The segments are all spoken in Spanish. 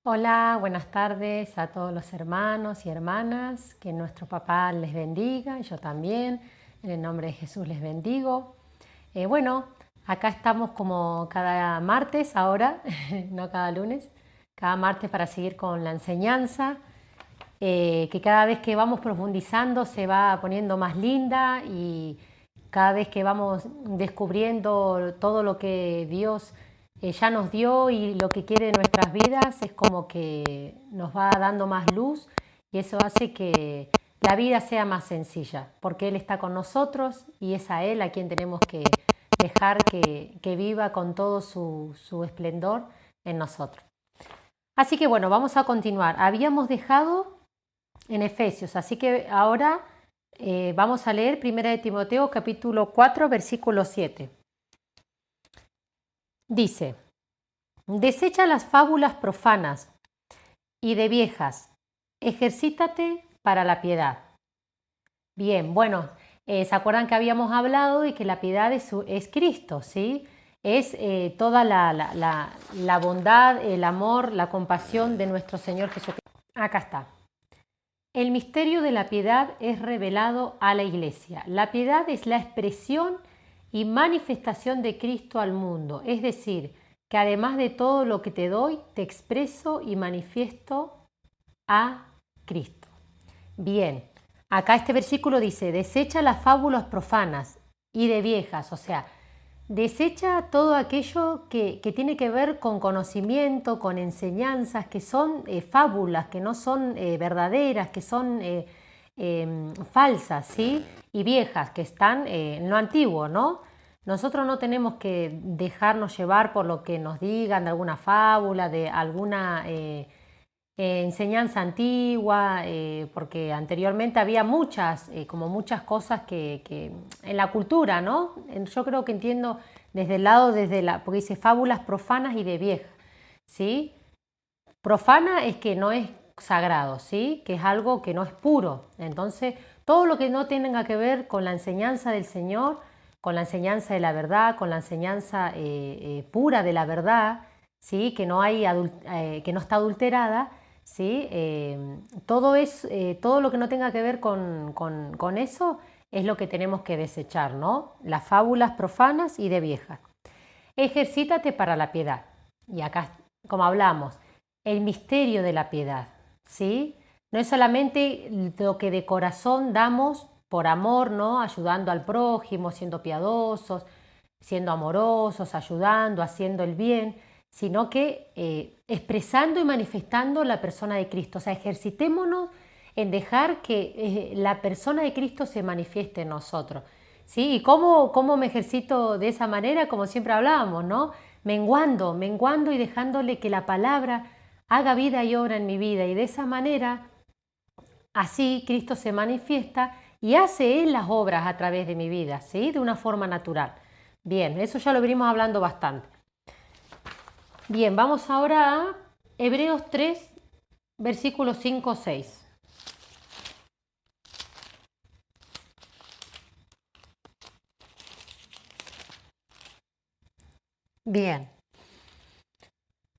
Hola, buenas tardes a todos los hermanos y hermanas, que nuestro papá les bendiga, y yo también, en el nombre de Jesús les bendigo. Bueno, acá estamos como cada martes ahora, no cada lunes, cada martes para seguir con la enseñanza, que cada vez que vamos profundizando se va poniendo más linda y cada vez que vamos descubriendo todo lo que Dios ya nos dio y lo que quiere de nuestras vidas es como que nos va dando más luz y eso hace que la vida sea más sencilla, porque Él está con nosotros y es a Él a quien tenemos que dejar que viva con todo su esplendor en nosotros. Así que bueno, vamos a continuar. Habíamos dejado en Efesios, así que ahora vamos a leer 1 de Timoteo capítulo 4 versículo 7. Dice: desecha las fábulas profanas y de viejas, ejercítate para la piedad. Bien, bueno, ¿se acuerdan que habíamos hablado de que la piedad es Cristo, ¿sí? Es toda la bondad, el amor, la compasión de nuestro Señor Jesucristo. Acá está. El misterio de la piedad es revelado a la Iglesia. La piedad es la expresión y manifestación de Cristo al mundo, es decir, que además de todo lo que te doy, te expreso y manifiesto a Cristo. Bien, acá este versículo dice: desecha las fábulas profanas y de viejas, o sea, desecha todo aquello que tiene que ver con conocimiento, con enseñanzas, que son fábulas, que no son verdaderas, que son falsas, ¿sí? Y viejas, que están en lo antiguo, ¿no? Nosotros no tenemos que dejarnos llevar por lo que nos digan de alguna fábula, de alguna enseñanza antigua, porque anteriormente había como muchas cosas que en la cultura, ¿no? Yo creo que entiendo desde el lado, porque dice fábulas profanas y de vieja, ¿sí? Profana es que no es sagrado, ¿sí? Que es algo que no es puro. Entonces, todo lo que no tenga que ver con la enseñanza del Señor, con la enseñanza de la verdad, con la enseñanza pura de la verdad, ¿sí? Que no está adulterada, ¿sí? Todo lo que no tenga que ver con eso es lo que tenemos que desechar, ¿no? Las fábulas profanas y de viejas. Ejercítate para la piedad. Y acá, como hablamos, el misterio de la piedad, ¿sí? No es solamente lo que de corazón damos por amor, ¿no? Ayudando al prójimo, siendo piadosos, siendo amorosos, ayudando, haciendo el bien, sino que expresando y manifestando la persona de Cristo. O sea, ejercitémonos en dejar que la persona de Cristo se manifieste en nosotros. ¿Sí? ¿Y cómo me ejercito de esa manera? Como siempre hablábamos, ¿no? Menguando y dejándole que la palabra haga vida y obra en mi vida. Y de esa manera, así Cristo se manifiesta y hace Él las obras a través de mi vida, ¿sí? De una forma natural. Bien, eso ya lo venimos hablando bastante. Bien, vamos ahora a Hebreos 3, versículos 5-6. Bien,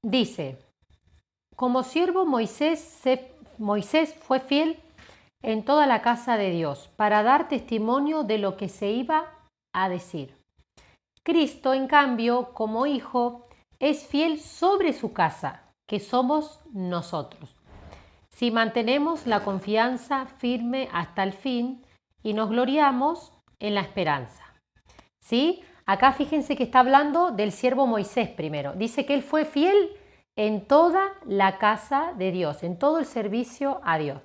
dice: como siervo Moisés fue fiel en toda la casa de Dios para dar testimonio de lo que se iba a decir. Cristo, en cambio, como hijo, es fiel sobre su casa, que somos nosotros. Si mantenemos la confianza firme hasta el fin y nos gloriamos en la esperanza. ¿Sí? Acá fíjense que está hablando del siervo Moisés primero. Dice que él fue fiel en toda la casa de Dios, en todo el servicio a Dios.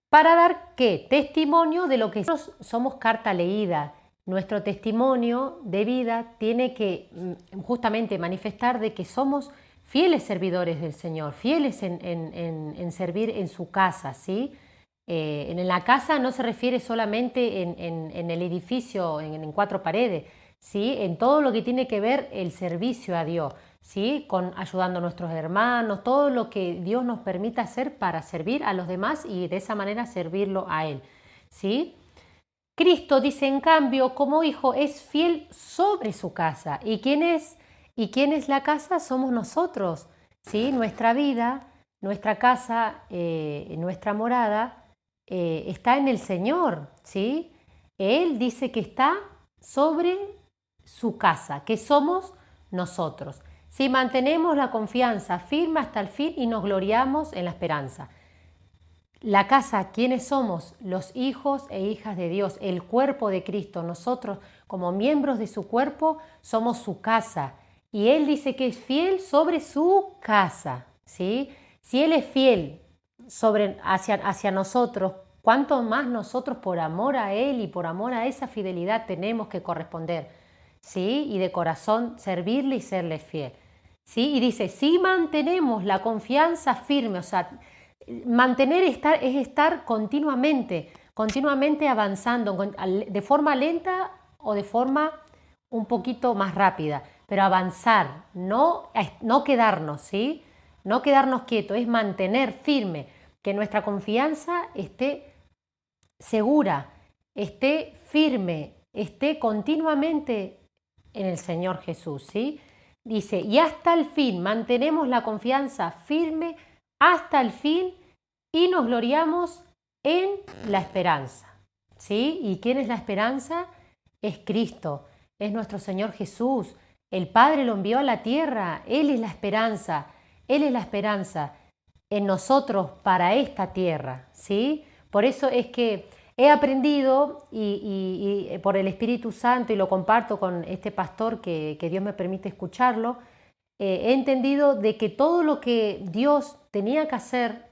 Para dar, ¿qué? Testimonio de lo que nosotros somos carta leída. Nuestro testimonio de vida tiene que justamente manifestar de que somos fieles servidores del Señor, fieles en servir en su casa, ¿sí? En la casa no se refiere solamente en el edificio, en cuatro paredes, ¿sí? En todo lo que tiene que ver el servicio a Dios, ¿sí? Con ayudando a nuestros hermanos, todo lo que Dios nos permita hacer para servir a los demás y de esa manera servirlo a Él, ¿sí? Cristo dice, en cambio, como hijo, es fiel sobre su casa. ¿Y quién es la casa? Somos nosotros, ¿sí? Nuestra vida, nuestra casa, nuestra morada está en el Señor, ¿sí? Él dice que está sobre su casa, que somos nosotros. Si mantenemos la confianza firme hasta el fin y nos gloriamos en la esperanza. La casa, ¿quiénes somos? Los hijos e hijas de Dios, el cuerpo de Cristo. Nosotros, como miembros de su cuerpo, somos su casa. Y Él dice que es fiel sobre su casa, ¿sí? Si Él es fiel hacia nosotros, ¿cuánto más nosotros por amor a Él y por amor a esa fidelidad tenemos que corresponder? ¿Sí? Y de corazón servirle y serle fiel. ¿Sí? Y dice, si mantenemos la confianza firme, o sea, mantener es estar continuamente avanzando, de forma lenta o de forma un poquito más rápida, pero avanzar, no quedarnos, ¿sí? No quedarnos quietos, es mantener firme, que nuestra confianza esté segura, esté firme, esté continuamente en el Señor Jesús, ¿sí? Dice, y hasta el fin, mantenemos la confianza firme hasta el fin y nos gloriamos en la esperanza, ¿sí? ¿Y quién es la esperanza? Es Cristo, es nuestro Señor Jesús. El Padre lo envió a la tierra, Él es la esperanza, Él es la esperanza en nosotros para esta tierra, ¿sí? Por eso es que he aprendido y por el Espíritu Santo, y lo comparto con este pastor que Dios me permite escucharlo, he entendido de que todo lo que Dios tenía que hacer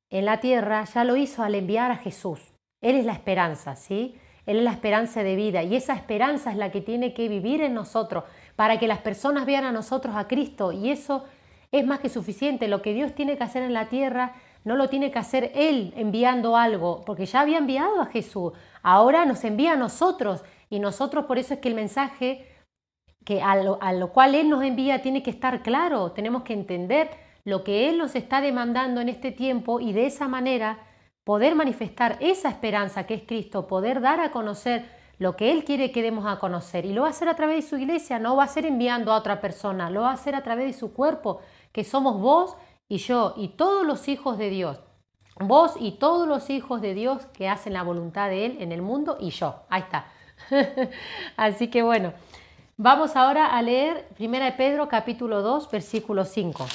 en la tierra ya lo hizo al enviar a Jesús. Él es la esperanza, ¿sí? Él es la esperanza de vida y esa esperanza es la que tiene que vivir en nosotros para que las personas vean a nosotros a Cristo, y eso es más que suficiente. Lo que Dios tiene que hacer en la tierra no lo tiene que hacer Él enviando algo, porque ya había enviado a Jesús, ahora nos envía a nosotros, y nosotros, por eso es que el mensaje que a lo cual Él nos envía tiene que estar claro, tenemos que entender lo que Él nos está demandando en este tiempo y de esa manera poder manifestar esa esperanza que es Cristo, poder dar a conocer lo que Él quiere que demos a conocer, y lo va a hacer a través de su iglesia, no va a ser enviando a otra persona, lo va a hacer a través de su cuerpo, que somos vos y yo y todos los hijos de Dios. Vos y todos los hijos de Dios que hacen la voluntad de Él en el mundo, y yo. Ahí está. Así que bueno, vamos ahora a leer 1 de Pedro capítulo 2, versículo 5.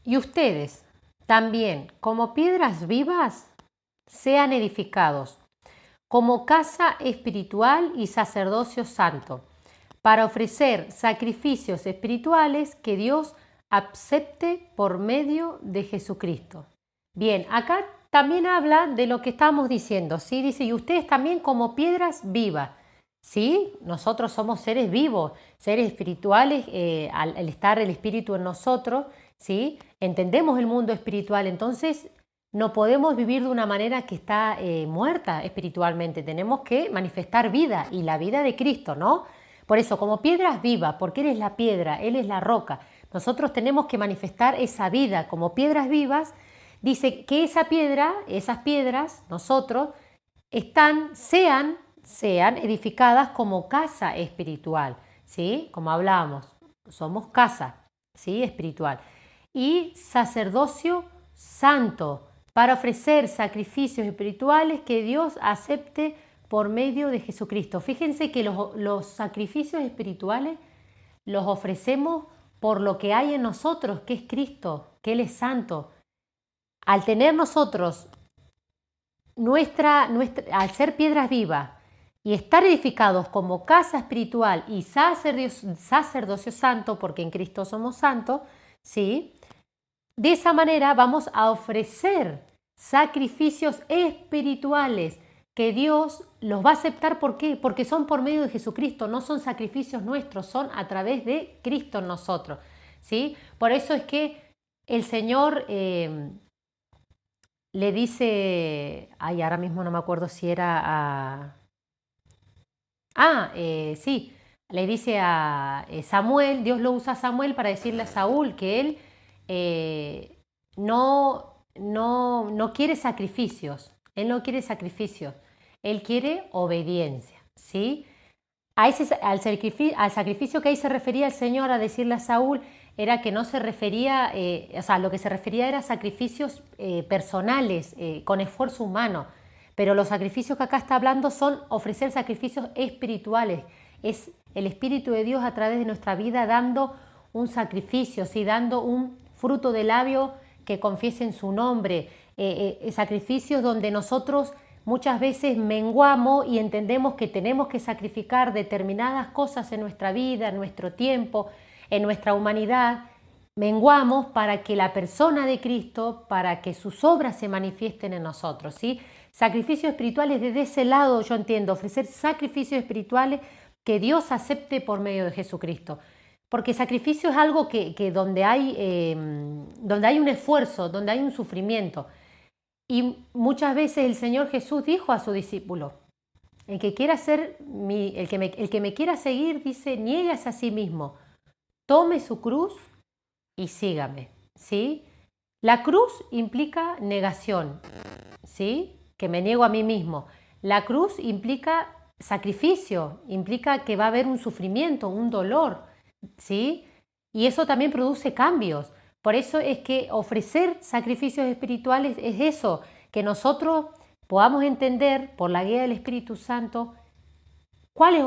Y ustedes también, como piedras vivas, sean edificados como casa espiritual y sacerdocio santo, para ofrecer sacrificios espirituales que Dios acepte por medio de Jesucristo. Bien, acá también habla de lo que estamos diciendo, ¿sí? Dice, y ustedes también como piedras vivas, ¿sí? Nosotros somos seres vivos, seres espirituales, al estar el Espíritu en nosotros, ¿sí? Entendemos el mundo espiritual, entonces no podemos vivir de una manera que está muerta espiritualmente, tenemos que manifestar vida y la vida de Cristo, ¿no? Por eso, como piedras vivas, porque Él es la piedra, Él es la roca, nosotros tenemos que manifestar esa vida como piedras vivas. Dice que esa piedra, esas piedras, nosotros, sean edificadas como casa espiritual, ¿sí? Como hablábamos, somos casa, ¿sí? Espiritual. Y sacerdocio santo, para ofrecer sacrificios espirituales que Dios acepte por medio de Jesucristo. Fíjense que los sacrificios espirituales los ofrecemos por lo que hay en nosotros, que es Cristo, que Él es santo. Al tener nosotros al ser piedras vivas y estar edificados como casa espiritual y sacerdocio santo, porque en Cristo somos santos, ¿sí? De esa manera vamos a ofrecer sacrificios espirituales que Dios los va a aceptar. ¿Por qué? Porque son por medio de Jesucristo, no son sacrificios nuestros, son a través de Cristo en nosotros, ¿sí? Por eso es que el Señor le dice, ahora mismo no me acuerdo si era sí, le dice a Samuel, Dios lo usa a Samuel para decirle a Saúl que él no quiere sacrificios, él no quiere sacrificios, Él quiere obediencia, ¿sí? Al sacrificio que ahí se refería el Señor a decirle a Saúl era que no se refería, o sea, lo que se refería era sacrificios personales, con esfuerzo humano. Pero los sacrificios que acá está hablando son ofrecer sacrificios espirituales. Es el Espíritu de Dios a través de nuestra vida dando un sacrificio, ¿sí? Dando un fruto de labio que confiesen su nombre. Sacrificios donde nosotros muchas veces menguamos y entendemos que tenemos que sacrificar determinadas cosas en nuestra vida, en nuestro tiempo, en nuestra humanidad. Menguamos para que la persona de Cristo, para que sus obras se manifiesten en nosotros, ¿sí? Sacrificios espirituales desde ese lado, yo entiendo, ofrecer sacrificios espirituales que Dios acepte por medio de Jesucristo. Porque sacrificio es algo que donde hay un esfuerzo, donde hay un sufrimiento. Y muchas veces el Señor Jesús dijo a su discípulo, el que me quiera seguir, dice, niéguese a sí mismo, tome su cruz y sígame, ¿sí? La cruz implica negación, ¿sí? Que me niego a mí mismo. La cruz implica sacrificio, implica que va a haber un sufrimiento, un dolor, ¿sí? Y eso también produce cambios. Por eso es que ofrecer sacrificios espirituales es eso, que nosotros podamos entender por la guía del Espíritu Santo cuáles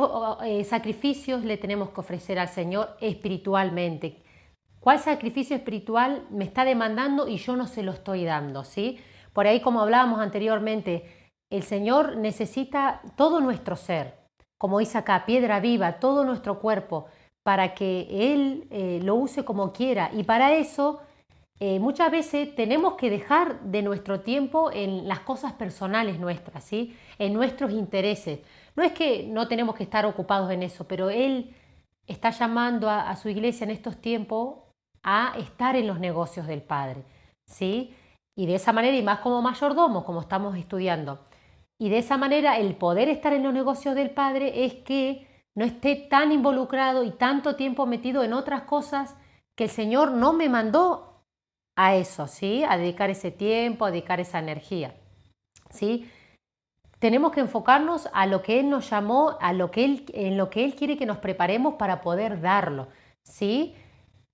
sacrificios le tenemos que ofrecer al Señor espiritualmente. ¿Cuál sacrificio espiritual me está demandando y yo no se lo estoy dando? ¿Sí? Por ahí, como hablábamos anteriormente, el Señor necesita todo nuestro ser, como dice acá, piedra viva, todo nuestro cuerpo, para que Él lo use como quiera. Y para eso, muchas veces tenemos que dejar de nuestro tiempo en las cosas personales nuestras, ¿sí? En nuestros intereses. No es que no tenemos que estar ocupados en eso, pero Él está llamando a su iglesia en estos tiempos a estar en los negocios del Padre, ¿sí? Y de esa manera, y más como mayordomos, como estamos estudiando, y de esa manera el poder estar en los negocios del Padre es que no esté tan involucrado y tanto tiempo metido en otras cosas que el Señor no me mandó a eso, ¿sí? A dedicar ese tiempo, a dedicar esa energía, ¿sí? Tenemos que enfocarnos a lo que Él nos llamó, en lo que Él quiere que nos preparemos para poder darlo, ¿sí?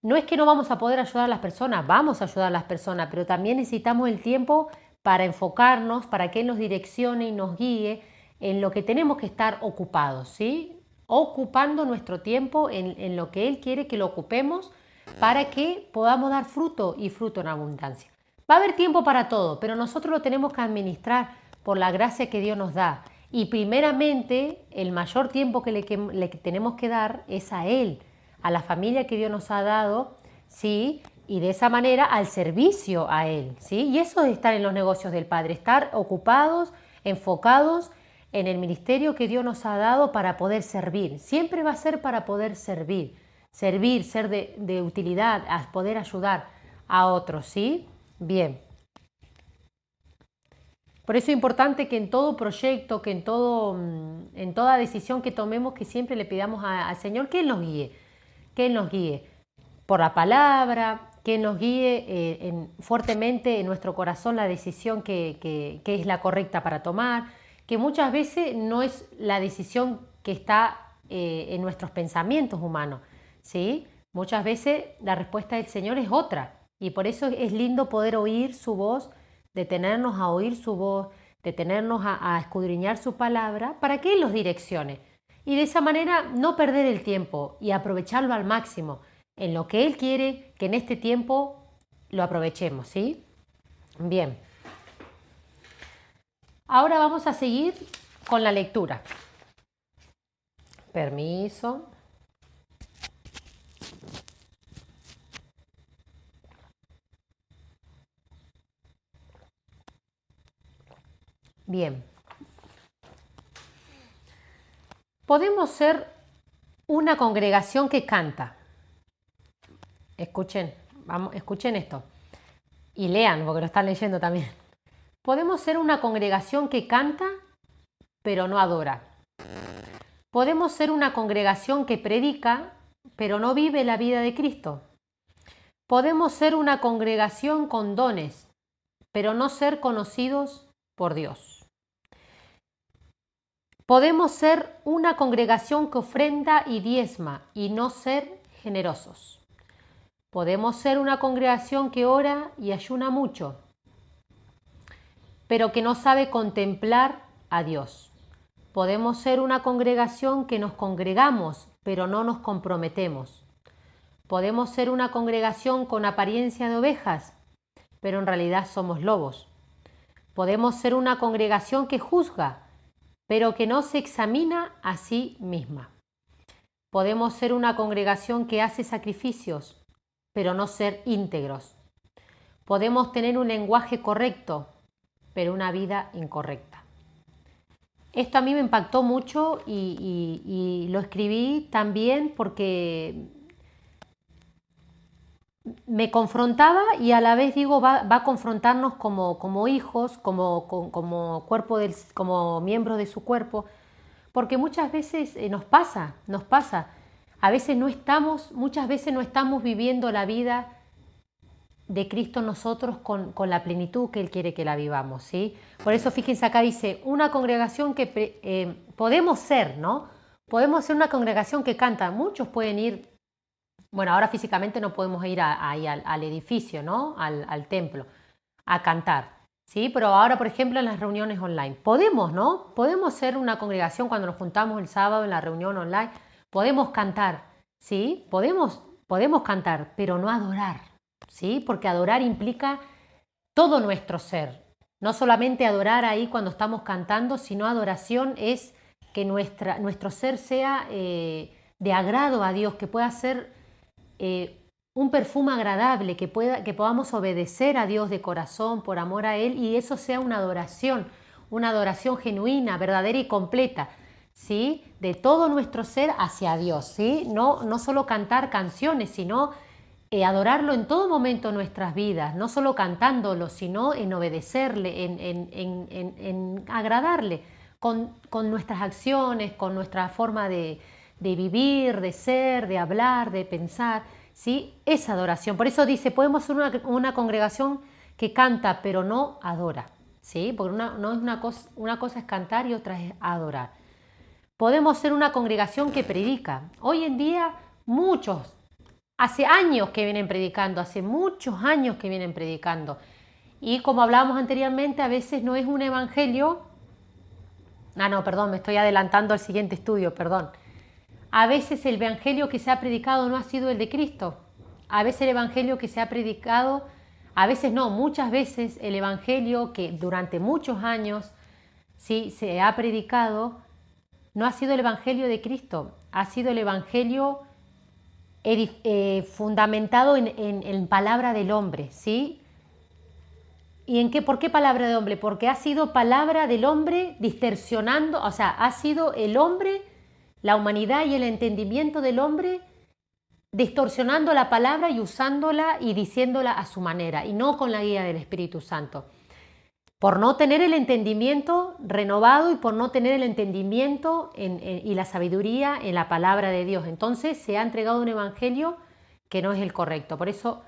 No es que no vamos a poder ayudar a las personas, vamos a ayudar a las personas, pero también necesitamos el tiempo para enfocarnos, para que Él nos direccione y nos guíe en lo que tenemos que estar ocupados, ¿sí? Ocupando nuestro tiempo en lo que Él quiere que lo ocupemos para que podamos dar fruto y fruto en abundancia. Va a haber tiempo para todo, pero nosotros lo tenemos que administrar por la gracia que Dios nos da. Y primeramente, el mayor tiempo que le tenemos que dar es a Él, a la familia que Dios nos ha dado, ¿sí? Y de esa manera al servicio a Él, ¿sí? Y eso es estar en los negocios del Padre, estar ocupados, enfocados en el ministerio que Dios nos ha dado para poder servir. Siempre va a ser para poder servir, ser de utilidad, a poder ayudar a otros, ¿sí? Bien. Por eso es importante que en todo proyecto, que en toda decisión que tomemos, que siempre le pidamos al Señor que Él nos guíe, que Él nos guíe por la palabra, que Él nos guíe fuertemente en nuestro corazón la decisión que es la correcta para tomar, que muchas veces no es la decisión que está en nuestros pensamientos humanos, ¿sí? Muchas veces la respuesta del Señor es otra y por eso es lindo poder oír su voz, detenernos a oír su voz, detenernos a escudriñar su palabra para que Él los direccione. Y de esa manera no perder el tiempo y aprovecharlo al máximo en lo que Él quiere que en este tiempo lo aprovechemos, ¿sí? Bien. Ahora vamos a seguir con la lectura. Permiso. Bien. Podemos ser una congregación que canta. Escuchen esto. Y lean, porque lo están leyendo también. Podemos ser una congregación que canta, pero no adora. Podemos ser una congregación que predica, pero no vive la vida de Cristo. Podemos ser una congregación con dones, pero no ser conocidos por Dios. Podemos ser una congregación que ofrenda y diezma y no ser generosos. Podemos ser una congregación que ora y ayuna mucho, pero que no sabe contemplar a Dios. Podemos ser una congregación que nos congregamos, pero no nos comprometemos. Podemos ser una congregación con apariencia de ovejas, pero en realidad somos lobos. Podemos ser una congregación que juzga, pero que no se examina a sí misma. Podemos ser una congregación que hace sacrificios, pero no ser íntegros. Podemos tener un lenguaje correcto, pero una vida incorrecta. Esto a mí me impactó mucho y lo escribí también porque me confrontaba y a la vez digo va a confrontarnos como hijos, como cuerpo como miembros de su cuerpo, porque muchas veces nos pasa, muchas veces no estamos viviendo la vida de Cristo nosotros con la plenitud que Él quiere que la vivamos, ¿sí? Por eso fíjense acá dice, una congregación que podemos ser, ¿no? Podemos ser una congregación que canta, muchos pueden ir, bueno, ahora físicamente no podemos ir ahí al edificio, ¿no? Al templo, a cantar, ¿sí? Pero ahora, por ejemplo, en las reuniones online, podemos, ¿no? Podemos ser una congregación cuando nos juntamos el sábado en la reunión online, podemos cantar, ¿sí? Podemos cantar, pero no adorar, ¿sí? Porque adorar implica todo nuestro ser, no solamente adorar ahí cuando estamos cantando, sino adoración es que nuestro ser sea de agrado a Dios, que pueda ser un perfume agradable, que podamos obedecer a Dios de corazón por amor a Él y eso sea una adoración genuina, verdadera y completa, ¿sí? De todo nuestro ser hacia Dios, ¿sí? No solo cantar canciones, sino adorarlo en todo momento de nuestras vidas, no solo cantándolo, sino en obedecerle, en agradarle con nuestras acciones, con nuestra forma de vivir, de ser, de hablar, de pensar, ¿sí? Esa adoración. Por eso dice, podemos ser una congregación que canta, pero no adora, ¿sí? Porque una cosa es cantar y otra es adorar. Podemos ser una congregación que predica. Hoy en día muchos, hace años que vienen predicando, hace muchos años que vienen predicando. Y como hablábamos anteriormente, a veces no es un evangelio. No, perdón, me estoy adelantando al siguiente estudio, perdón. A veces el evangelio que se ha predicado no ha sido el de Cristo. A veces el evangelio que se ha predicado, a veces no, muchas veces el evangelio que durante muchos años sí se ha predicado no ha sido el evangelio de Cristo, ha sido el evangelio fundamentado en palabra del hombre, ¿sí? ¿Y por qué palabra de hombre? Porque ha sido palabra del hombre distorsionando, o sea, ha sido el hombre, la humanidad y el entendimiento del hombre distorsionando la palabra y usándola y diciéndola a su manera y no con la guía del Espíritu Santo. Por no tener el entendimiento renovado y por no tener el entendimiento y la sabiduría en la palabra de Dios. Entonces se ha entregado un evangelio que no es el correcto. Por eso,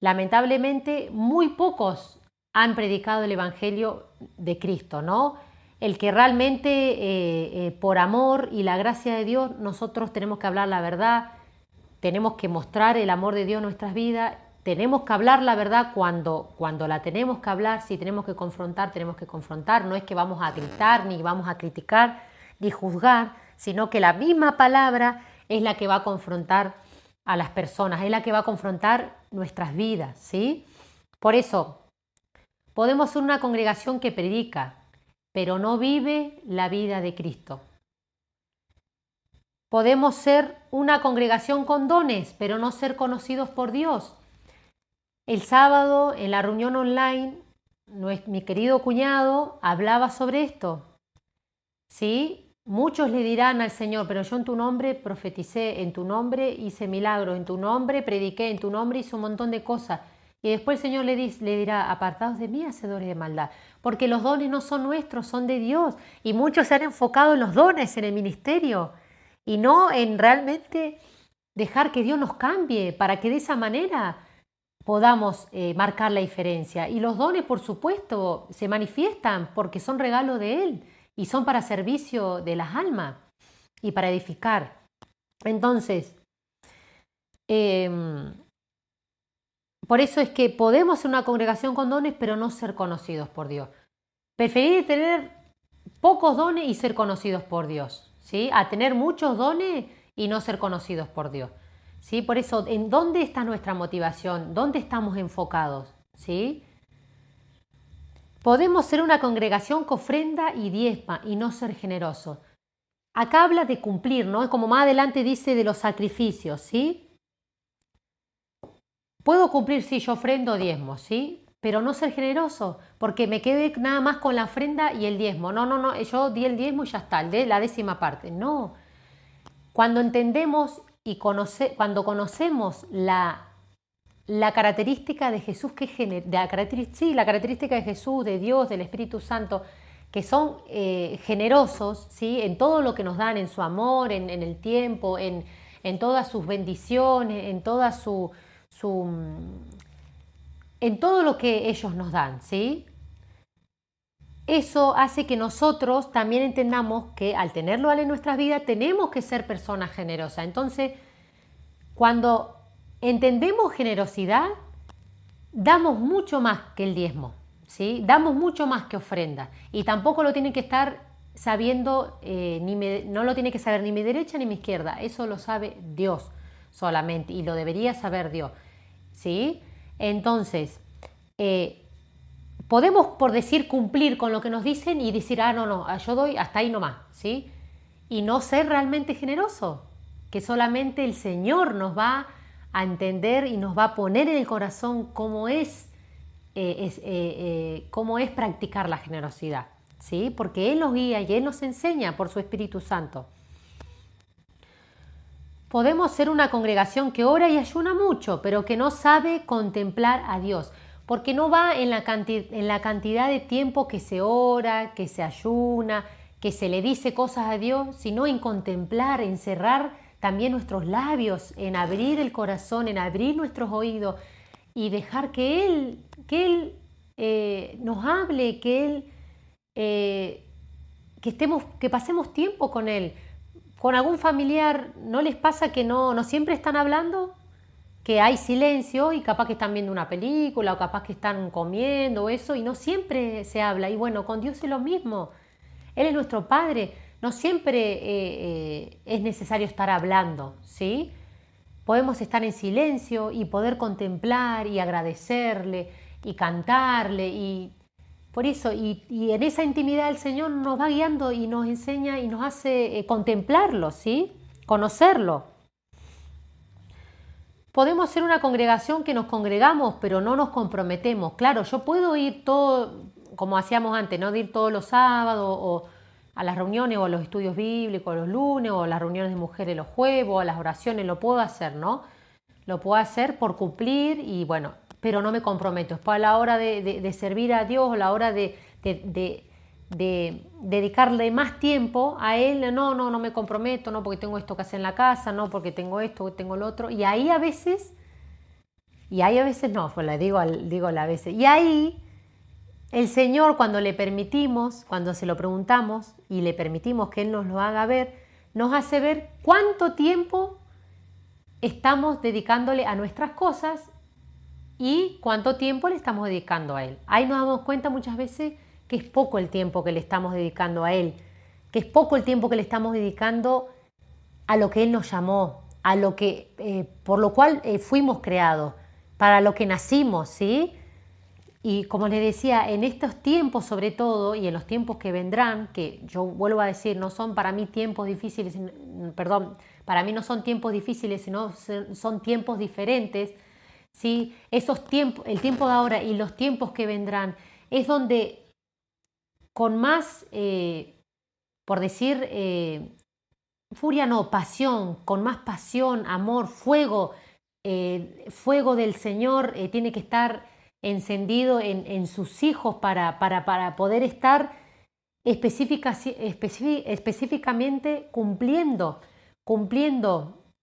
lamentablemente, muy pocos han predicado el evangelio de Cristo, ¿no? El que realmente por amor y la gracia de Dios nosotros tenemos que hablar la verdad, tenemos que mostrar el amor de Dios en nuestras vidas. Tenemos que hablar la verdad cuando la tenemos que hablar, si tenemos que confrontar, no es que vamos a gritar, ni vamos a criticar, ni juzgar, sino que la misma palabra es la que va a confrontar a las personas, es la que va a confrontar nuestras vidas, ¿sí? Por eso, podemos ser una congregación que predica, pero no vive la vida de Cristo. Podemos ser una congregación con dones, pero no ser conocidos por Dios. El sábado, en la reunión online, mi querido cuñado hablaba sobre esto, ¿sí? Muchos le dirán al Señor, pero yo en tu nombre profeticé, en tu nombre hice milagros, en tu nombre prediqué, en tu nombre hice un montón de cosas. Y después el Señor le dirá, apartados de mí, hacedores de maldad, porque los dones no son nuestros, son de Dios. Y muchos se han enfocado en los dones, en el ministerio, y no en realmente dejar que Dios nos cambie, para que de esa manera podamos marcar la diferencia. Y los dones, por supuesto, se manifiestan porque son regalo de Él y son para servicio de las almas y para edificar. Entonces, por eso es que podemos ser una congregación con dones, pero no ser conocidos por Dios. Preferir tener pocos dones y ser conocidos por Dios, ¿sí? A tener muchos dones y no ser conocidos por Dios, ¿sí? Por eso, ¿en dónde está nuestra motivación? ¿Dónde estamos enfocados? ¿Sí? Podemos ser una congregación que ofrenda y diezma y no ser generosos. Acá habla de cumplir, ¿no? Como más adelante dice de los sacrificios, ¿sí? Puedo cumplir si yo ofrendo diezmo, ¿sí? Pero no ser generoso, porque me quedé nada más con la ofrenda y el diezmo. No, yo di el diezmo y ya está, la 10ª parte. No. Cuando entendemos y cuando conocemos la característica de Jesús, que es la característica de Jesús, de Dios, del Espíritu Santo, que son generosos, ¿sí? En todo lo que nos dan, en su amor, en el tiempo, en todas sus bendiciones, en toda en todo lo que ellos nos dan, ¿sí? Eso hace que nosotros también entendamos que al tenerlo en nuestras vidas tenemos que ser personas generosas. Entonces, cuando entendemos generosidad, damos mucho más que el diezmo, ¿sí? Damos mucho más que ofrenda. Y tampoco lo tienen que estar sabiendo, no lo tiene que saber ni mi derecha ni mi izquierda. Eso lo sabe Dios solamente y lo debería saber Dios, ¿sí? Entonces, podemos, por decir, cumplir con lo que nos dicen y decir, no, yo doy hasta ahí nomás, ¿sí? Y no ser realmente generoso, que solamente el Señor nos va a entender y nos va a poner en el corazón cómo es practicar la generosidad, ¿sí? Porque Él nos guía y Él nos enseña por su Espíritu Santo. Podemos ser una congregación que ora y ayuna mucho, pero que no sabe contemplar a Dios, porque no va en la cantidad de tiempo que se ora, que se ayuna, que se le dice cosas a Dios, sino en contemplar, en cerrar también nuestros labios, en abrir el corazón, en abrir nuestros oídos y dejar que Él nos hable, que pasemos tiempo con Él. ¿Con algún familiar no les pasa que no siempre están hablando? Que hay silencio y capaz que están viendo una película o capaz que están comiendo o eso y no siempre se habla. Y bueno, con Dios es lo mismo. Él es nuestro Padre. No siempre es necesario estar hablando, ¿sí? Podemos estar en silencio y poder contemplar y agradecerle y cantarle y por eso, y en esa intimidad el Señor nos va guiando y nos enseña y nos hace contemplarlo, ¿sí? Conocerlo. Podemos ser una congregación que nos congregamos, pero no nos comprometemos. Claro, yo puedo ir todo, como hacíamos antes, ¿no? De ir todos los sábados o a las reuniones o a los estudios bíblicos los lunes o a las reuniones de mujeres los jueves o a las oraciones, lo puedo hacer, ¿no? Lo puedo hacer por cumplir y bueno, pero no me comprometo. Después a la hora de servir a Dios, a la hora de dedicarle más tiempo a Él, no me comprometo, no porque tengo esto que hacer en la casa, no porque tengo esto, que tengo lo otro. Y ahí a veces no, pues digo la veces. Y ahí el Señor cuando le permitimos, cuando se lo preguntamos y le permitimos que Él nos lo haga ver, nos hace ver cuánto tiempo estamos dedicándole a nuestras cosas y cuánto tiempo le estamos dedicando a Él. Ahí nos damos cuenta muchas veces que es poco el tiempo que le estamos dedicando a Él, que es poco el tiempo que le estamos dedicando a lo que Él nos llamó, a lo que, por lo cual fuimos creados, para lo que nacimos, ¿sí? Y como les decía, en estos tiempos sobre todo, y en los tiempos que vendrán, que yo vuelvo a decir, no son para mí tiempos difíciles, perdón, para mí no son tiempos difíciles, sino son tiempos diferentes, ¿sí? Esos tiempos, el tiempo de ahora y los tiempos que vendrán, es donde con más, por decir, furia no, pasión, con más pasión, amor, fuego del Señor tiene que estar encendido en sus hijos para poder estar específicamente cumpliendo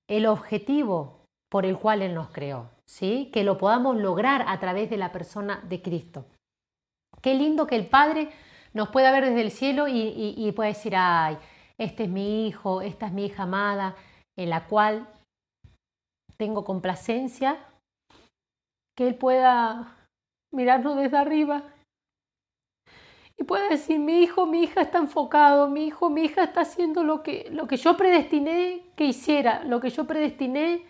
el objetivo por el cual Él nos creó, ¿sí? Que lo podamos lograr a través de la persona de Cristo. Qué lindo que el Padre nos pueda ver desde el cielo y pueda decir, ay, este es mi hijo, esta es mi hija amada, en la cual tengo complacencia, que Él pueda mirarnos desde arriba y pueda decir, mi hijo, mi hija está enfocado, mi hijo, mi hija está haciendo lo que yo predestiné que hiciera, lo que yo predestiné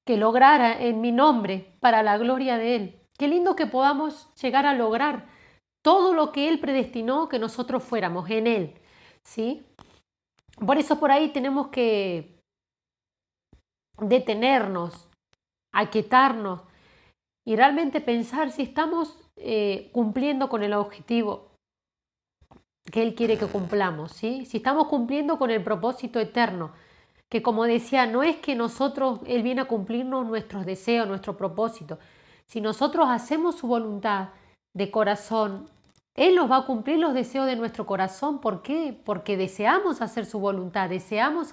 que lograra en mi nombre para la gloria de Él. Qué lindo que podamos llegar a lograr todo lo que Él predestinó que nosotros fuéramos en Él, ¿sí? Por eso por ahí tenemos que detenernos, aquietarnos y realmente pensar si estamos cumpliendo con el objetivo que Él quiere que cumplamos, ¿sí? Si estamos cumpliendo con el propósito eterno, que como decía, no es que nosotros, Él viene a cumplirnos nuestros deseos, nuestro propósito. Si nosotros hacemos su voluntad de corazón, Él nos va a cumplir los deseos de nuestro corazón. ¿Por qué? Porque deseamos hacer su voluntad, deseamos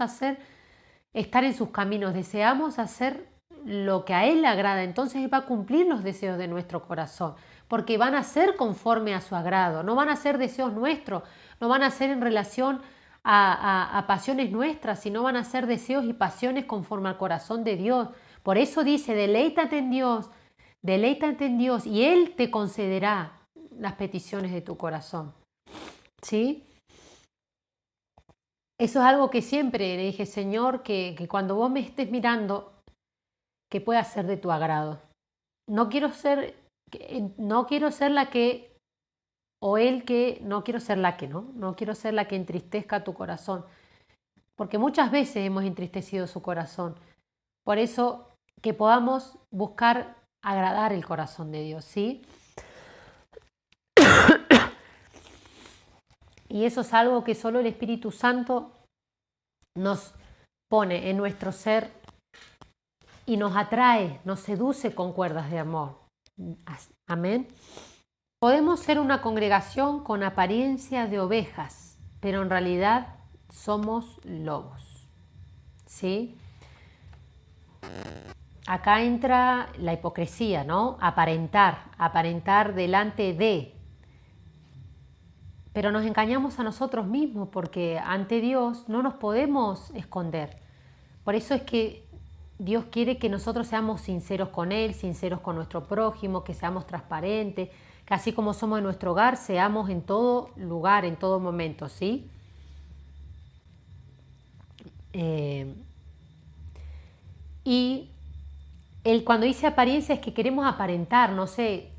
estar en sus caminos, deseamos hacer lo que a Él le agrada. Entonces Él va a cumplir los deseos de nuestro corazón, porque van a ser conforme a su agrado, no van a ser deseos nuestros, no van a ser en relación a pasiones nuestras, sino van a ser deseos y pasiones conforme al corazón de Dios. Por eso dice, deleítate en Dios y Él te concederá las peticiones de tu corazón. ¿Sí? Eso es algo que siempre le dije, Señor, que cuando vos me estés mirando, que pueda ser de tu agrado. No quiero ser la que, o el que, no quiero ser la que, ¿no? No quiero ser la que entristezca tu corazón, porque muchas veces hemos entristecido su corazón. Por eso que podamos buscar agradar el corazón de Dios, ¿sí? Y eso es algo que solo el Espíritu Santo nos pone en nuestro ser y nos atrae, nos seduce con cuerdas de amor. Amén. Podemos ser una congregación con apariencia de ovejas, pero en realidad somos lobos. ¿Sí? Acá entra la hipocresía, ¿no? Aparentar delante de. Pero nos engañamos a nosotros mismos porque ante Dios no nos podemos esconder. Por eso es que Dios quiere que nosotros seamos sinceros con Él, sinceros con nuestro prójimo, que seamos transparentes, que así como somos en nuestro hogar, seamos en todo lugar, en todo momento, ¿sí? Y cuando dice apariencia es que queremos aparentar, no sé,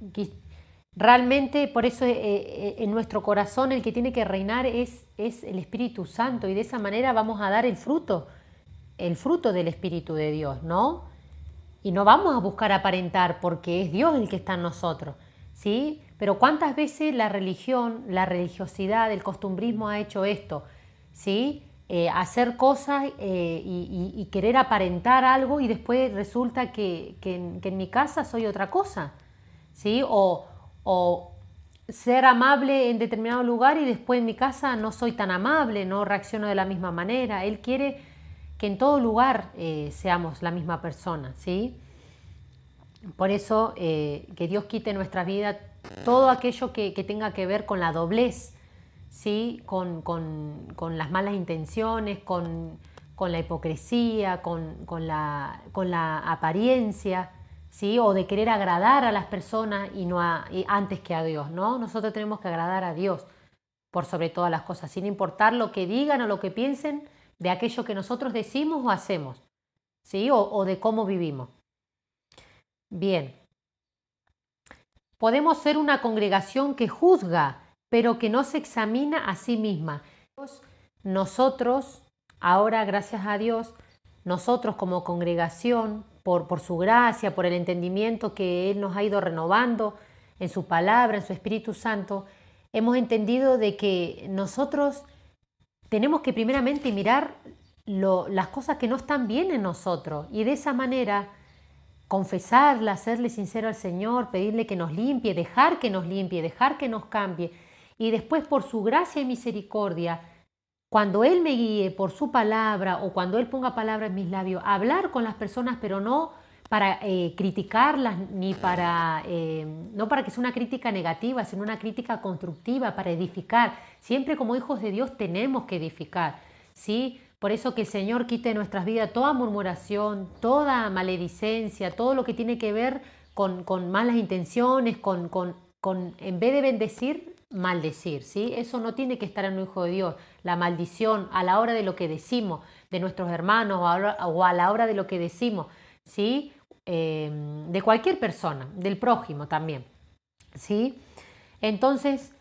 realmente por eso en nuestro corazón el que tiene que reinar es el Espíritu Santo y de esa manera vamos a dar el fruto del Espíritu de Dios, ¿no? Y no vamos a buscar aparentar porque es Dios el que está en nosotros, ¿sí? Pero ¿cuántas veces la religión, la religiosidad, el costumbrismo ha hecho esto, ¿sí? Hacer cosas y querer aparentar algo y después resulta que en mi casa soy otra cosa, ¿sí? O ser amable en determinado lugar y después en mi casa no soy tan amable, no reacciono de la misma manera. Él quiere que en todo lugar seamos la misma persona, ¿sí? Por eso que Dios quite en nuestra vida todo aquello que tenga que ver con la doblez, ¿sí? Con las malas intenciones, con la hipocresía, con la apariencia, ¿sí? O de querer agradar a las personas y antes que a Dios, ¿no? Nosotros tenemos que agradar a Dios por sobre todas las cosas, sin importar lo que digan o lo que piensen de aquello que nosotros decimos o hacemos, ¿sí? O de cómo vivimos. Bien. Podemos ser una congregación que juzga, pero que no se examina a sí misma. Nosotros, ahora gracias a Dios, nosotros como congregación, por su gracia, por el entendimiento que Él nos ha ido renovando en su palabra, en su Espíritu Santo, hemos entendido de que nosotros tenemos que primeramente mirar las cosas que no están bien en nosotros y de esa manera confesarla, serle sincero al Señor, pedirle que nos limpie, dejar que nos cambie y después por su gracia y misericordia, cuando Él me guíe por su palabra o cuando Él ponga palabra en mis labios, hablar con las personas pero no para criticarlas, ni para, no para que sea una crítica negativa, sino una crítica constructiva, para edificar. Siempre como hijos de Dios tenemos que edificar, ¿sí? Por eso que el Señor quite de nuestras vidas toda murmuración, toda maledicencia, todo lo que tiene que ver con malas intenciones, en vez de bendecir, maldecir, ¿sí? Eso no tiene que estar en un hijo de Dios. La maldición a la hora de lo que decimos de nuestros hermanos o a la hora de lo que decimos, ¿sí? De cualquier persona, del prójimo también, ¿sí? Entonces,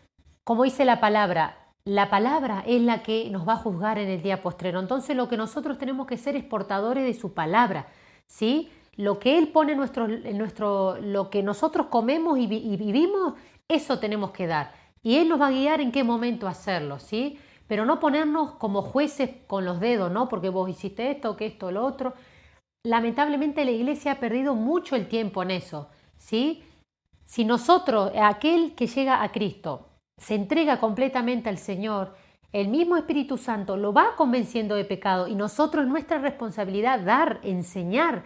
como dice la palabra es la que nos va a juzgar en el día postrero. Entonces, lo que nosotros tenemos que ser es portadores de su palabra, ¿sí? Lo que Él pone lo que nosotros comemos y vivimos, eso tenemos que dar. Y Él nos va a guiar en qué momento hacerlo, ¿sí? Pero no ponernos como jueces con los dedos, ¿no? Porque vos hiciste esto, que esto, lo otro. Lamentablemente la iglesia ha perdido mucho el tiempo en eso, ¿sí? Si nosotros, aquel que llega a Cristo, se entrega completamente al Señor, el mismo Espíritu Santo lo va convenciendo de pecado y nosotros nuestra responsabilidad dar, enseñar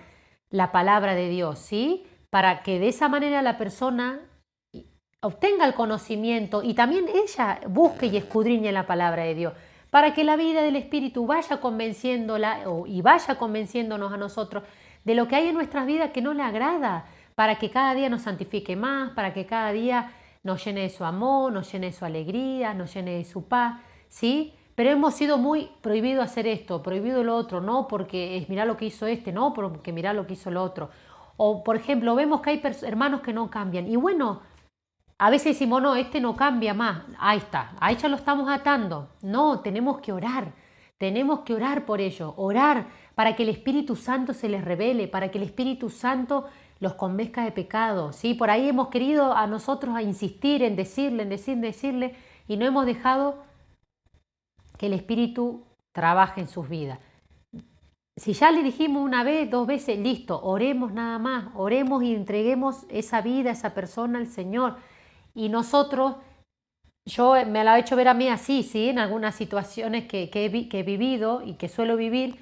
la palabra de Dios, ¿sí? Para que de esa manera la persona obtenga el conocimiento y también ella busque y escudriñe la palabra de Dios, para que la vida del Espíritu vaya convenciéndola y vaya convenciéndonos a nosotros de lo que hay en nuestras vidas que no le agrada, para que cada día nos santifique más, para que cada día nos llene de su amor, nos llene de su alegría, nos llene de su paz, ¿sí? Pero hemos sido muy prohibido hacer esto, prohibido lo otro, no porque es mirar lo que hizo este, no porque mirar lo que hizo lo otro. O, por ejemplo, vemos que hay hermanos que no cambian. Y bueno, a veces decimos, no, este no cambia más. Ahí está, ahí ya lo estamos atando. No, tenemos que orar por ello, orar para que el Espíritu Santo se les revele, para que el Espíritu Santo los convenzca de pecado. ¿Sí? Por ahí hemos querido a nosotros a insistir en decirle, y no hemos dejado que el Espíritu trabaje en sus vidas. Si ya le dijimos una vez, dos veces, listo, oremos nada más, oremos y entreguemos esa vida, esa persona al Señor. Y nosotros, yo me la he hecho ver a mí así, ¿sí? En algunas situaciones que he vivido y que suelo vivir,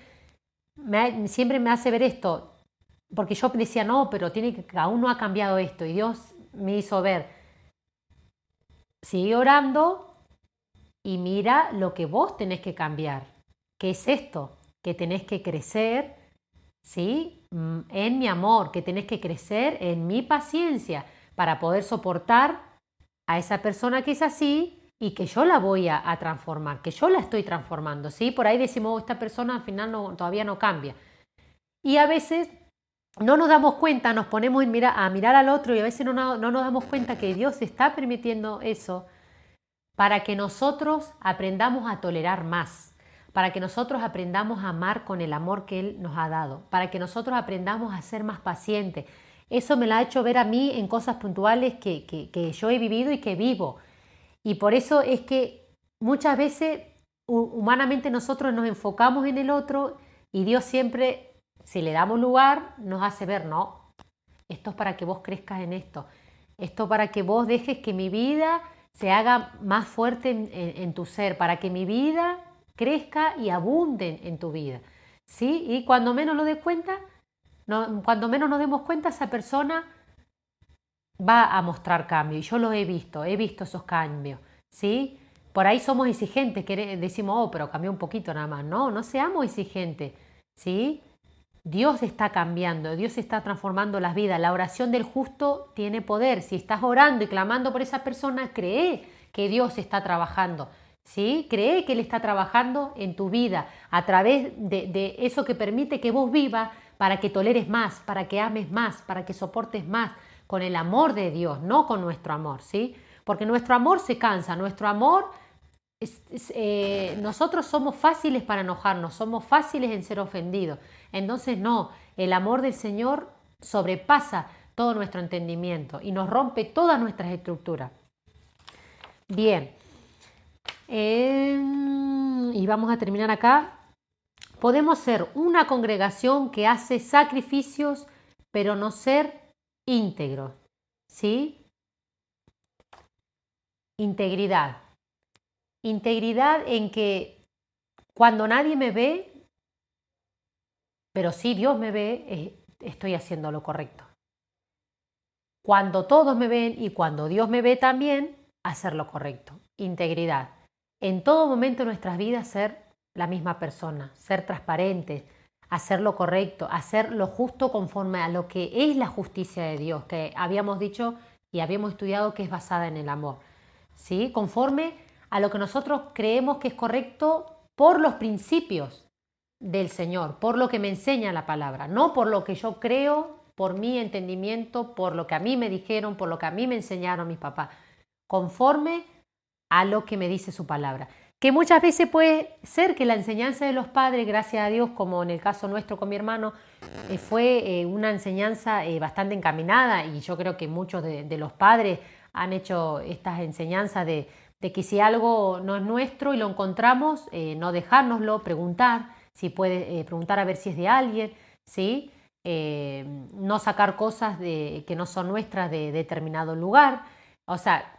siempre me hace ver esto, porque yo decía, no, pero aún no ha cambiado esto, y Dios me hizo ver, sigue orando y mira lo que vos tenés que cambiar. ¿Qué es esto? Que tenés que crecer, ¿sí? En mi amor, que tenés que crecer en mi paciencia para poder soportar a esa persona que es así y que yo la voy a transformar, que yo la estoy transformando, ¿sí? Por ahí decimos, esta persona al final todavía no cambia. Y a veces no nos damos cuenta, nos ponemos a mirar al otro y a veces no nos damos cuenta que Dios está permitiendo eso para que nosotros aprendamos a tolerar más, para que nosotros aprendamos a amar con el amor que Él nos ha dado, para que nosotros aprendamos a ser más pacientes. Eso me lo ha hecho ver a mí en cosas puntuales que yo he vivido y que vivo. Y por eso es que muchas veces humanamente nosotros nos enfocamos en el otro y Dios siempre, si le damos lugar, nos hace ver, no, esto es para que vos crezcas en esto, esto para que vos dejes que mi vida se haga más fuerte en tu ser, para que mi vida crezca y abunde en tu vida, ¿sí? Y cuando menos lo des cuenta, cuando menos nos demos cuenta, esa persona va a mostrar cambio. Y yo lo he visto esos cambios, ¿sí? Por ahí somos exigentes, que decimos, oh, pero cambió un poquito nada más. No, no seamos exigentes, ¿sí? Dios está cambiando, Dios está transformando las vidas. La oración del justo tiene poder. Si estás orando y clamando por esa persona, cree que Dios está trabajando, ¿sí? Cree que Él está trabajando en tu vida a través de eso que permite que vos vivas para que toleres más, para que ames más, para que soportes más, con el amor de Dios, no con nuestro amor, ¿sí? Porque nuestro amor se cansa, nuestro amor, nosotros somos fáciles para enojarnos, somos fáciles en ser ofendidos. Entonces no, el amor del Señor sobrepasa todo nuestro entendimiento y nos rompe todas nuestras estructuras. Bien, y vamos a terminar acá. Podemos ser una congregación que hace sacrificios, pero no ser íntegros, ¿sí? Integridad. Integridad en que cuando nadie me ve, pero sí Dios me ve, estoy haciendo lo correcto. Cuando todos me ven y cuando Dios me ve también, hacer lo correcto. Integridad. En todo momento de nuestras vidas ser la misma persona, ser transparentes, hacer lo correcto, hacer lo justo conforme a lo que es la justicia de Dios, que habíamos dicho y habíamos estudiado que es basada en el amor. ¿Sí? Conforme a lo que nosotros creemos que es correcto por los principios del Señor, por lo que me enseña la palabra, no por lo que yo creo, por mi entendimiento, por lo que a mí me dijeron, por lo que a mí me enseñaron mis papás, conforme a lo que me dice su palabra. Que muchas veces puede ser que la enseñanza de los padres, gracias a Dios, como en el caso nuestro con mi hermano, fue una enseñanza bastante encaminada, y yo creo que muchos de los padres han hecho estas enseñanzas de que si algo no es nuestro y lo encontramos, no dejárnoslo, preguntar, si puede preguntar a ver si es de alguien, ¿sí? No sacar cosas que no son nuestras de determinado lugar. O sea,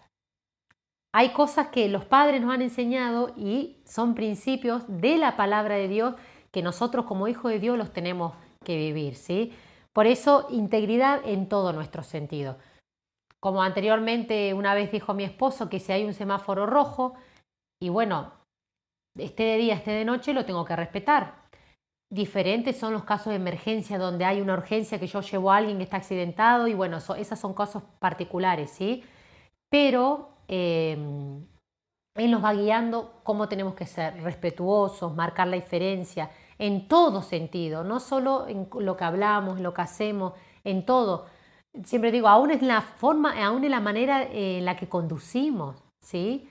hay cosas que los padres nos han enseñado y son principios de la palabra de Dios que nosotros como hijos de Dios los tenemos que vivir, ¿sí? Por eso, integridad en todo nuestro sentido. Como anteriormente una vez dijo mi esposo, que si hay un semáforo rojo, y bueno, esté de día, esté de noche, lo tengo que respetar. Diferentes son los casos de emergencia donde hay una urgencia que yo llevo a alguien que está accidentado y bueno, esas son casos particulares, ¿sí? Pero Él nos va guiando cómo tenemos que ser respetuosos, marcar la diferencia en todo sentido, no solo en lo que hablamos, en lo que hacemos, en todo. Siempre digo, aún en la forma, aún en la manera en la que conducimos, ¿sí?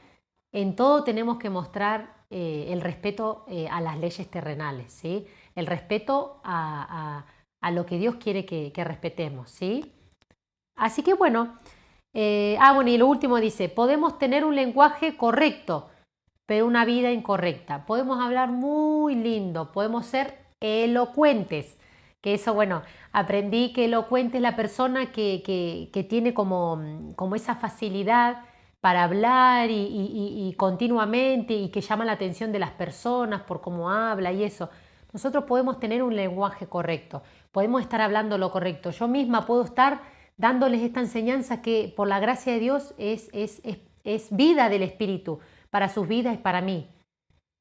En todo tenemos que mostrar el respeto a las leyes terrenales, ¿sí? El respeto a lo que Dios quiere que respetemos, ¿sí? Así que bueno, bueno, y lo último dice, podemos tener un lenguaje correcto, pero una vida incorrecta. Podemos hablar muy lindo, podemos ser elocuentes, que eso, bueno, aprendí que elocuente es la persona que tiene como esa facilidad para hablar y continuamente y que llama la atención de las personas por cómo habla y eso. Nosotros podemos tener un lenguaje correcto, podemos estar hablando lo correcto. Yo misma puedo estar dándoles esta enseñanza que por la gracia de Dios es vida del Espíritu para sus vidas y para mí.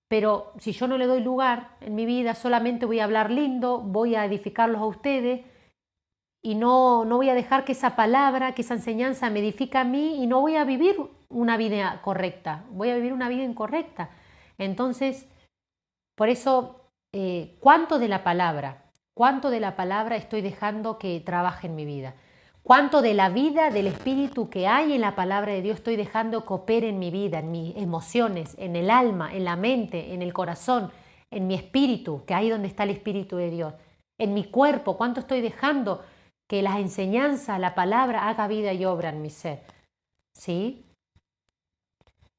Pero si yo no le doy lugar en mi vida, solamente voy a hablar lindo, voy a edificarlos a ustedes y no voy a dejar que esa palabra, que esa enseñanza me edifique a mí y no voy a vivir una vida correcta, voy a vivir una vida incorrecta. Entonces, por eso, ¿cuánto de la palabra estoy dejando que trabaje en mi vida? ¿Cuánto de la vida, del espíritu que hay en la palabra de Dios estoy dejando que opere en mi vida, en mis emociones, en el alma, en la mente, en el corazón, en mi espíritu, que ahí donde está el espíritu de Dios, en mi cuerpo? ¿Cuánto estoy dejando que las enseñanzas, la palabra haga vida y obra en mi ser? ¿Sí?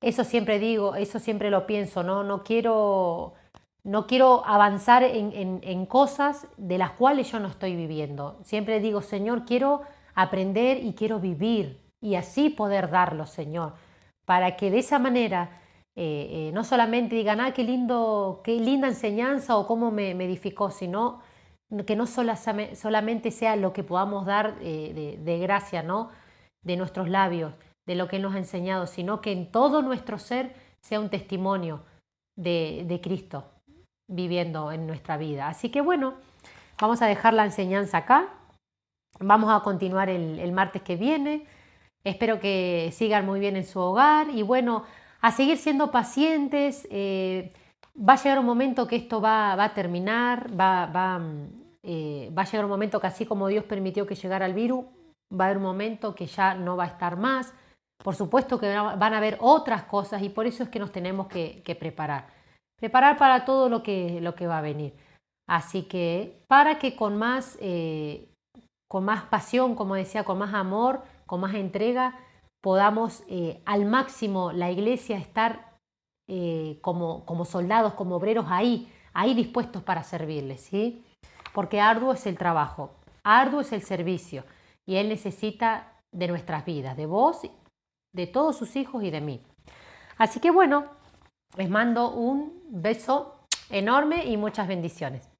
Eso siempre digo, eso siempre lo pienso, ¿no? No quiero avanzar en cosas de las cuales yo no estoy viviendo. Siempre digo, Señor, quiero aprender y quiero vivir y así poder darlo, Señor, para que de esa manera no solamente digan, qué lindo, qué linda enseñanza o cómo me edificó, sino que no solamente sea lo que podamos dar de gracia, ¿no? De nuestros labios, de lo que Él nos ha enseñado, sino que en todo nuestro ser sea un testimonio de Cristo viviendo en nuestra vida. Así que bueno, vamos a dejar la enseñanza acá. Vamos a continuar el martes que viene. Espero que sigan muy bien en su hogar y bueno, a seguir siendo pacientes. Va a llegar un momento que esto va a terminar, va a llegar un momento que así como Dios permitió que llegara el virus, va a haber un momento que ya no va a estar más. Por supuesto que van a haber otras cosas y por eso es que nos tenemos que preparar para todo lo que va a venir. Así que para que con más pasión, como decía, con más amor, con más entrega, podamos al máximo la iglesia estar como soldados, como obreros ahí dispuestos para servirles, ¿sí? Porque arduo es el trabajo, arduo es el servicio y Él necesita de nuestras vidas, de vos, de todos sus hijos y de mí. Así que bueno, les mando un beso enorme y muchas bendiciones.